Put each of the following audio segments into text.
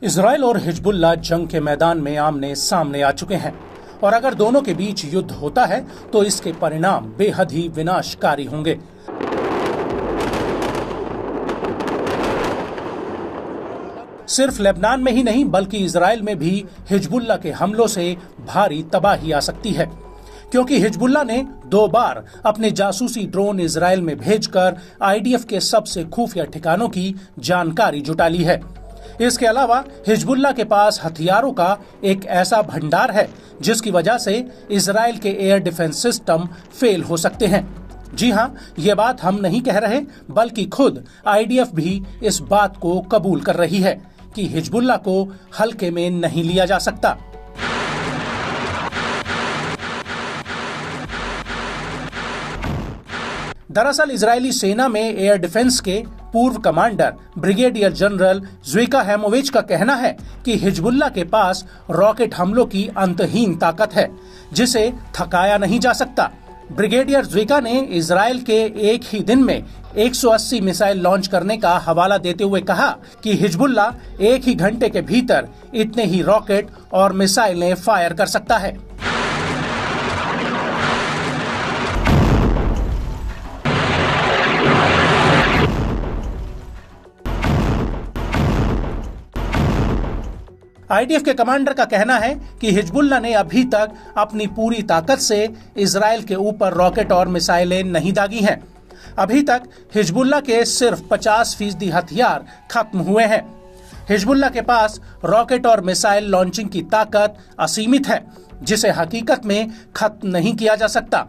Israel और Hezbollah जंग के मैदान में आमने सामने आ चुके हैं और अगर दोनों के बीच युद्ध होता है तो इसके परिणाम बेहद ही विनाशकारी होंगे। सिर्फ लेबनान में ही नहीं बल्कि इजराइल में भी हिजबुल्लाह के हमलों से भारी तबाही आ सकती है, क्योंकि हिजबुल्लाह ने 2 बार अपने जासूसी ड्रोन इजराइल में भेजकर आईडीएफ के सबसे खुफिया ठिकानों की जानकारी जुटा ली है। इसके अलावा हिजबुल्लाह के पास हथियारों का एक ऐसा भंडार है जिसकी वजह से इजराइल के एयर डिफेंस सिस्टम फेल हो सकते हैं। जी हां, ये बात हम नहीं कह रहे बल्कि खुद आईडीएफ भी इस बात को कबूल कर रही है कि हिजबुल्लाह को हल्के में नहीं लिया जा सकता। दरअसल इजरायली सेना में एयर डिफेंस के पूर्व कमांडर ब्रिगेडियर जनरल ज़्विका हैमोविच का कहना है कि हिजबुल्लाह के पास रॉकेट हमलों की अंतहीन ताकत है जिसे थकाया नहीं जा सकता। ब्रिगेडियर ज़्विका ने इजराइल के एक ही दिन में 180 मिसाइल लॉन्च करने का हवाला देते हुए कहा कि हिजबुल्लाह एक ही घंटे के भीतर इतने ही रॉकेट और मिसाइलें फायर कर सकता है। आईडीएफ के कमांडर का कहना है कि हिजबुल्लाह ने अभी तक अपनी पूरी ताकत से इजराइल के ऊपर रॉकेट और मिसाइलें नहीं दागी हैं। अभी तक हिजबुल्लाह के सिर्फ 50% हथियार खत्म हुए हैं। हिजबुल्लाह के पास रॉकेट और मिसाइल लॉन्चिंग की ताकत असीमित है जिसे हकीकत में खत्म नहीं किया जा सकता।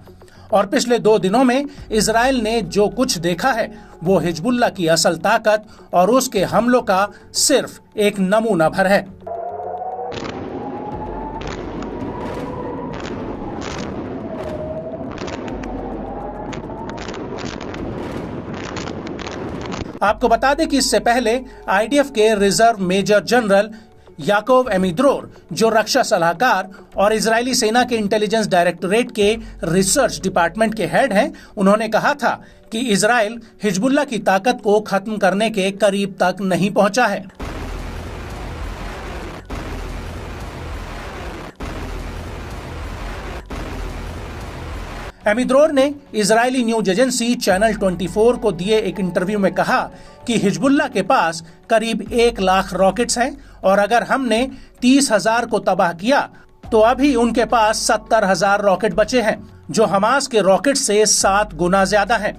और पिछले 2 दिनों में इजराइल ने जो कुछ देखा है वो हिजबुल्लाह की असल ताकत और उसके हमलों का सिर्फ एक नमूना भर है। आपको बता दें कि इससे पहले आईडीएफ के रिजर्व मेजर जनरल याकोव एमिद्रोर, जो रक्षा सलाहकार और इजरायली सेना के इंटेलिजेंस डायरेक्टोरेट के रिसर्च डिपार्टमेंट के हेड हैं, उन्होंने कहा था कि इजराइल हिजबुल्लाह की ताकत को खत्म करने के करीब तक नहीं पहुंचा है। एमिद्रोर ने इजरायली न्यूज एजेंसी चैनल 24 को दिए एक इंटरव्यू में कहा कि हिजबुल्लाह के पास करीब 1 लाख रॉकेट्स हैं और अगर हमने 30,000 को तबाह किया तो अभी उनके पास 70,000 रॉकेट बचे हैं जो हमास के रॉकेट से 7 गुना ज्यादा हैं।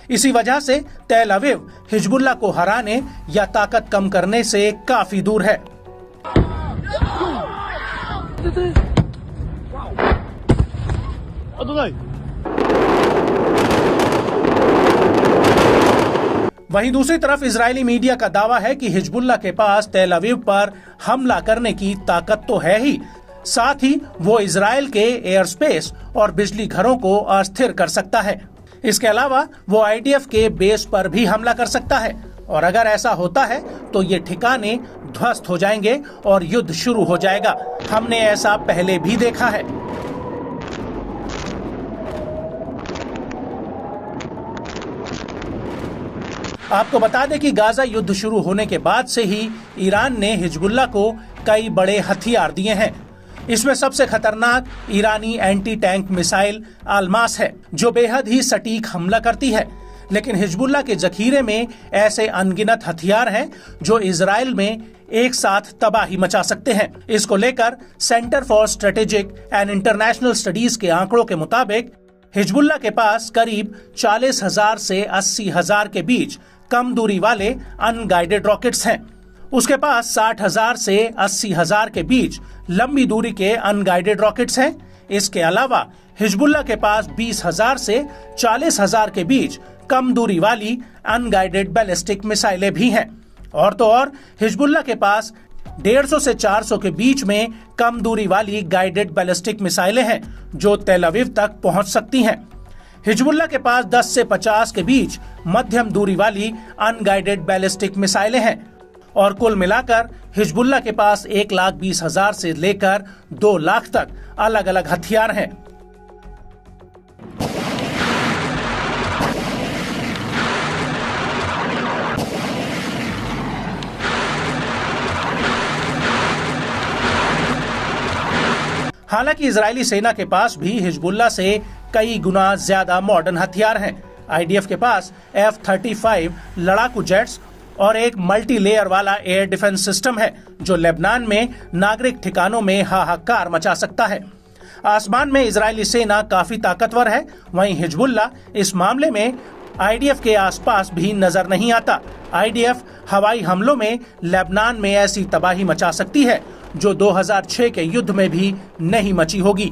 इसी वजह से तेल अवीव हिजबुल्लाह को हराने या ताकत कम करने से काफी दूर है। वहीं दूसरी तरफ इजरायली मीडिया का दावा है कि हिजबुल्लाह के पास तेल अवीव पर हमला करने की ताकत तो है ही, साथ ही वो इजराइल के एयर स्पेस और बिजली घरों को अस्थिर कर सकता है। इसके अलावा वो आईडीएफ के बेस पर भी हमला कर सकता है और अगर ऐसा होता है तो ये ठिकाने ध्वस्त हो जाएंगे और युद्ध शुरू हो जाएगा। हमने ऐसा पहले भी देखा है। आपको बता दें कि गाजा युद्ध शुरू होने के बाद से ही ईरान ने हिजबुल्लाह को कई बड़े हथियार दिए हैं। इसमें सबसे खतरनाक ईरानी एंटी टैंक मिसाइल आलमास है जो बेहद ही सटीक हमला करती है, लेकिन हिजबुल्लाह के जखीरे में ऐसे अनगिनत हथियार हैं जो इजराइल में एक साथ तबाही मचा सकते हैं। इसको लेकर centre for strategic and international studies के आंकड़ों के मुताबिक हिजबुल्लाह के पास करीब 40,000 से 80,000 के बीच कम दूरी वाले अनगाइडेड रॉकेट्स हैं। उसके पास 60,000 से 80,000 के बीच लंबी दूरी के अनगाइडेड रॉकेट्स हैं। इसके अलावा हिजबुल्लाह के पास 20,000 से 40,000 के बीच कम दूरी वाली अनगाइडेड बैलिस्टिक मिसाइलें भी हैं। और तो और हिजबुल्लाह के पास 150 से 400 के बीच में कम दूरी वाली गाइडेड बैलिस्टिक मिसाइलें हैं जो तेल अवीव तक पहुंच सकती हैं। हिजबुल्लाह के पास 10 से 50 के बीच मध्यम दूरी वाली अनगाइडेड बैलिस्टिक मिसाइलें हैं और कुल मिलाकर हिजबुल्लाह के पास 1,20,000 से लेकर 2 लाख तक अलग अलग हथियार हैं। हालांकि इजरायली सेना के पास भी हिजबुल्लाह से कई गुना ज्यादा मॉडर्न हथियार हैं। आईडीएफ के पास F-35 लड़ाकू जेट्स और एक मल्टी लेयर वाला एयर डिफेंस सिस्टम है जो लेबनान में नागरिक ठिकानों में हाहाकार मचा सकता है। आसमान में इजरायली सेना काफी ताकतवर है, वहीं हिजबुल्लाह इस मामले में आईडीएफ के आसपास भी नजर नहीं आता। आईडीएफ हवाई हमलों में लेबनान में ऐसी तबाही मचा सकती है जो 2006 के युद्ध में भी नहीं मची होगी।